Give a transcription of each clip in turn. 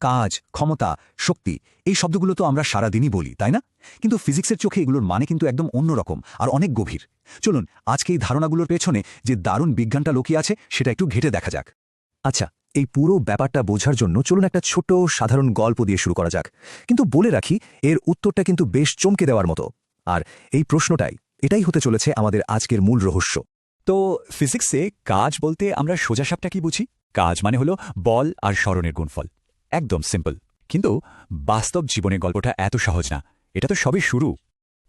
কাজ, ক্ষমতা, শক্তি এই শব্দগুলো তো আমরা সারাদিনই বলি, তাই না? কিন্তু ফিজিক্সের চোখে এগুলোর মানে কিন্তু একদম অন্যরকম আর অনেক গভীর। চলুন আজকে এই ধারণাগুলোর পেছনে যে দারুণ বিজ্ঞানটা লুকিয়ে আছে সেটা একটু ঘেঁটে দেখা যাক। আচ্ছা, এই পুরো ব্যাপারটা বোঝার জন্য চলুন একটা ছোট সাধারণ গল্প দিয়ে শুরু করা যাক। কিন্তু বলে রাখি, এর উত্তরটা কিন্তু বেশ চমকে দেওয়ার মতো। আর এই প্রশ্নটাই, এটাই হতে চলেছে আমাদের আজকের মূল রহস্য। তো ফিজিক্সে কাজ বলতে আমরা সোজাসাপটা কি বুঝি? কাজ মানে হলো বল আর সরণের গুণফল। একদম সিম্পল। কিন্তু বাস্তব জীবনে গল্পটা এত সহজ না। এটা তো সবই শুরু।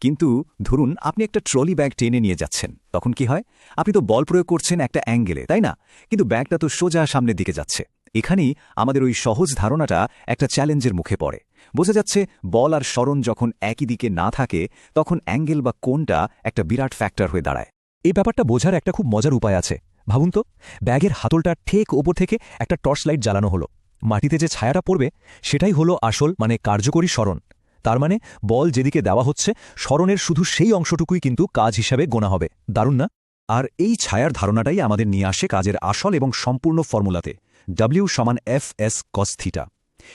কিন্তু ধরুন আপনি একটা ট্রলি ব্যাগ টেনে নিয়ে যাচ্ছেন, তখন কি হয়? আপনি তো বল প্রয়োগ করছেন একটা অ্যাঙ্গেলে, তাই না? কিন্তু ব্যাগটা তো সোজা সামনের দিকে যাচ্ছে। এখানেই আমাদের ওই সহজ ধারণাটা একটা চ্যালেঞ্জের মুখে পড়ে। বোঝা যাচ্ছে বল আর সরণ যখন একই দিকে না থাকে, তখন অ্যাঙ্গেল বা কোণটা একটা বিরাট ফ্যাক্টর হয়ে দাঁড়ায়। এই ব্যাপারটা বোঝার একটা খুব মজার উপায় আছে। ভাবুন তো, ব্যাগের হাতলটা ঠিক ওপর থেকে একটা টর্চ লাইট জ্বালানো হলো। মাটিতে যে ছায়াটা পড়বে সেটাই হলো আসল কার্যকরী সরণ। তার মানে বল যেদিকে দেওয়া হচ্ছে, সরণের শুধু সেই অংশটুকুই কিন্তু কাজ হিসাবে গোনা হবে। দারুণ না? আর এই ছায়ার ধারণাটাই আমাদের নিয়ে আসে কাজের আসল এবং সম্পূর্ণ ফর্মুলাতে, W = Fs cos θ।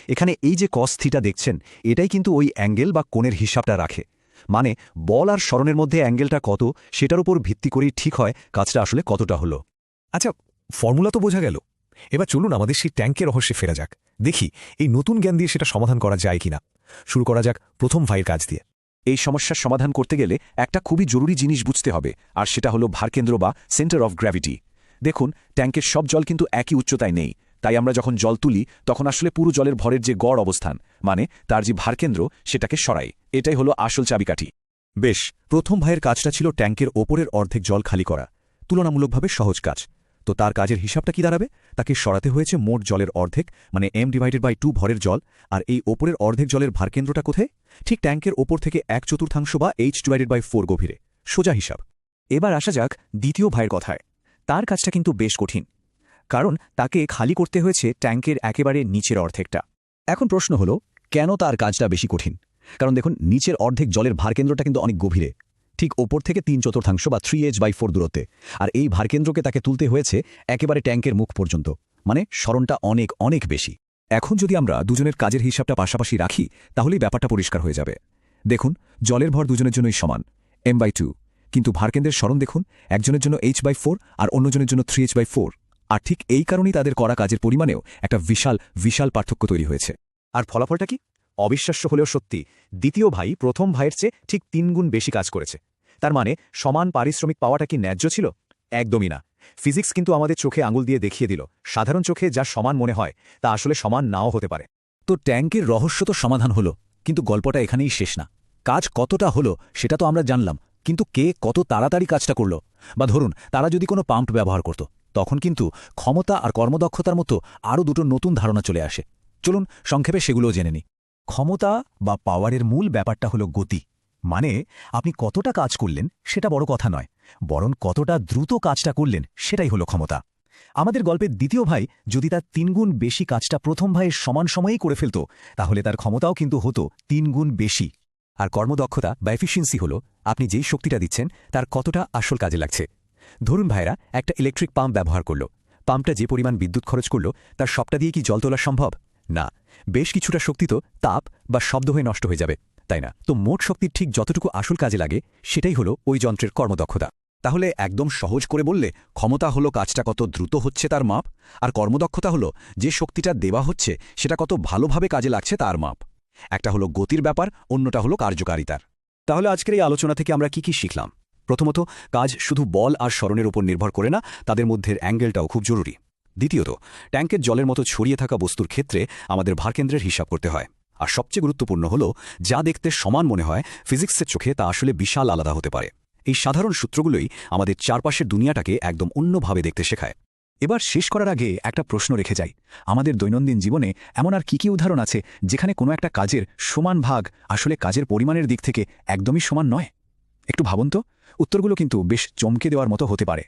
এখানে এই যে cos θ দেখছেন, এটাই কিন্তু ওই অ্যাঙ্গেল বা কোণের হিসাবটা রাখে। মানে বল আর সরণের মধ্যে অ্যাঙ্গেলটা কত, সেটার উপর ভিত্তি করেই ঠিক হয় কাজটা আসলে কতটা হলো। আচ্ছা, ফর্মুলা তো বোঝা গেল। এবার চলুন আমাদের সেই ট্যাঙ্কের রহস্যে ফেরা যাক। দেখি এই নতুন জ্ঞান দিয়ে সেটা সমাধান করা যায় কিনা। শুরু করা যাক প্রথম ভাইয়ের কাজ দিয়ে। এই সমস্যার সমাধান করতে গেলে একটা খুবই জরুরি জিনিস বুঝতে হবে, আর সেটা হলো ভারকেন্দ্র বা সেন্টার অফ গ্র্যাভিটি। দেখুন, ট্যাঙ্কের সব জল কিন্তু একই উচ্চতায় নেই। তাই আমরা যখন জল তুলি তখন আসলে পুরো জলের ভরের যে গড় অবস্থান, মানে তার যে ভারকেন্দ্র, সেটাকে সরাই। এটাই হলো আসল চাবিকাঠি। বেশ, প্রথম ভাইয়ের কাজটা ছিল ট্যাঙ্কের ওপরের অর্ধেক জল খালি করা। তুলনামূলকভাবে সহজ কাজ। তো তার কাজের হিসাবটা কি দাঁড়াবে? তাকে সরাতে হয়েছে মোট জলের অর্ধেক, মানে m/2 ভরের জল। আর এই ওপরের অর্ধেক জলের ভারকেন্দ্রটা কোথায়? ঠিক ট্যাঙ্কের ওপর থেকে 1/4 বা h/4 গভীরে। সোজা হিসাব। এবার আসা যাক দ্বিতীয় ভাইয়ের কথায়। তার কাজটা কিন্তু বেশ কঠিন, কারণ তাকে খালি করতে হয়েছে ট্যাঙ্কের একেবারে নিচের অর্ধেকটা। এখন প্রশ্ন হলো, কেন তার কাজটা বেশি কঠিন? কারণ দেখুন, নিচের অর্ধেক জলের ভারকেন্দ্রটা কিন্তু অনেক গভীরে, ঠিক ওপর থেকে 3/4 বা 3h/4 দূরত্বে। আর এই ভারকেন্দ্রকে তাকে তুলতে হয়েছে একেবারে ট্যাঙ্কের মুখ পর্যন্ত, মানে সরণটা অনেক অনেক বেশি। এখন যদি আমরা দুজনের কাজের হিসাবটা পাশাপাশি রাখি, তাহলেই ব্যাপারটা পরিষ্কার হয়ে যাবে। দেখুন, জলের ভর দুজনের জন্যই সমান, m/2। কিন্তু ভারকেন্দ্রের সরণ দেখুন, একজনের জন্য h/4 আর অন্যজনের জন্য 3h/4। আর ঠিক এই কারণেই তাদের করা কাজের পরিমাণেও একটা বিশাল বিশাল পার্থক্য তৈরি হয়েছে। আর ফলাফলটা কি? অবিশ্বাস্য হলেও সত্যি, দ্বিতীয় ভাই প্রথম ভাইয়ের চেয়ে ঠিক 3 গুণ বেশি কাজ করেছে। তার মানে সমান পারিশ্রমিক পাওয়াটা কি ন্যায্য ছিল? একদমই না। ফিজিক্স কিন্তু আমাদের চোখে আঙুল দিয়ে দেখিয়ে দিল, সাধারণ চোখে যা সমান মনে হয় তা আসলে সমান নাও হতে পারে। তো ট্যাঙ্কের রহস্য তো সমাধান হলো, কিন্তু গল্পটা এখানেই শেষ না। কাজ কতটা হলো সেটা তো আমরা জানলাম, কিন্তু কে কত তাড়াতাড়ি কাজটা করল? বা ধরুন তারা যদি কোনো পাম্প ব্যবহার করত, তখন কিন্তু ক্ষমতা আর কর্মদক্ষতার মতো আরও দুটো নতুন ধারণা চলে আসে। চলুন সংক্ষেপে সেগুলোও জেনে নিই। ক্ষমতা বা পাওয়ারের মূল ব্যাপারটা হলো গতি। মানে আপনি কতটা কাজ করলেন সেটা বড় কথা নয়, বরং কতটা দ্রুত কাজটা করলেন সেটাই হলো ক্ষমতা। আমাদের গল্পের দ্বিতীয় ভাই যদি তার 3 গুণ বেশি কাজটা প্রথম ভাইয়ের সমান সময়েই করে ফেলত, তাহলে তার ক্ষমতাও কিন্তু হতো 3 গুণ বেশি। আর কর্মদক্ষতা বা এফিসিয়েন্সি হলো আপনি যেই শক্তিটা দিচ্ছেন তার কতটা আসল কাজে লাগছে। ধরুন ভাইরা একটা ইলেকট্রিক পাম্প ব্যবহার করল। পাম্পটা যে পরিমাণ বিদ্যুৎ খরচ করল, তার সবটা দিয়ে কি জল তোলা সম্ভব? না, বেশ কিছুটা শক্তি তো তাপ বা শব্দ হয়ে নষ্ট হয়ে যাবে, তাই না? তো মোট শক্তির ঠিক যতটুকু আসল কাজে লাগে সেটাই হলো ওই যন্ত্রের কর্মদক্ষতা। তাহলে একদম সহজ করে বললে, ক্ষমতা হলো কাজটা কত দ্রুত হচ্ছে তার মাপ, আর কর্মদক্ষতা হলো যে শক্তিটা দেওয়া হচ্ছে সেটা কত ভালোভাবে কাজে লাগছে তার মাপ। একটা হলো গতির ব্যাপার, অন্যটা হলো কার্যকারিতার। তাহলে আজকের এই আলোচনা থেকে আমরা কি শিখলাম? প্রথমত, কাজ শুধু বল আর সরণের উপর নির্ভর করে না, তাদের মধ্যের অ্যাঙ্গেলটাও খুব জরুরি। দ্বিতীয়ত, ট্যাঙ্কের জলের মতো ছড়িয়ে থাকা বস্তুর ক্ষেত্রে আমাদের ভারকেন্দ্রের হিসাব করতে হয়। আর সবচেয়ে গুরুত্বপূর্ণ হলো, যা দেখতে সমান মনে হয় ফিজিক্সের চোখে তা আসলে বিশাল আলাদা হতে পারে। এই সাধারণ সূত্রগুলোই আমাদের চারপাশের দুনিয়াটাকে একদম অন্যভাবে দেখতে শেখায়। এবার শেষ করার আগে একটা প্রশ্ন রেখে যাই। আমাদের দৈনন্দিন জীবনে এমন আর কি উদাহরণ আছে যেখানে কোনো একটা কাজের সমান ভাগ আসলে কাজের পরিমাণের দিক থেকে একদমই সমান নয়? একটু ভাবুন তো, উত্তরগুলো কিন্তু বেশ চমকে দেওয়ার মতো হতে পারে।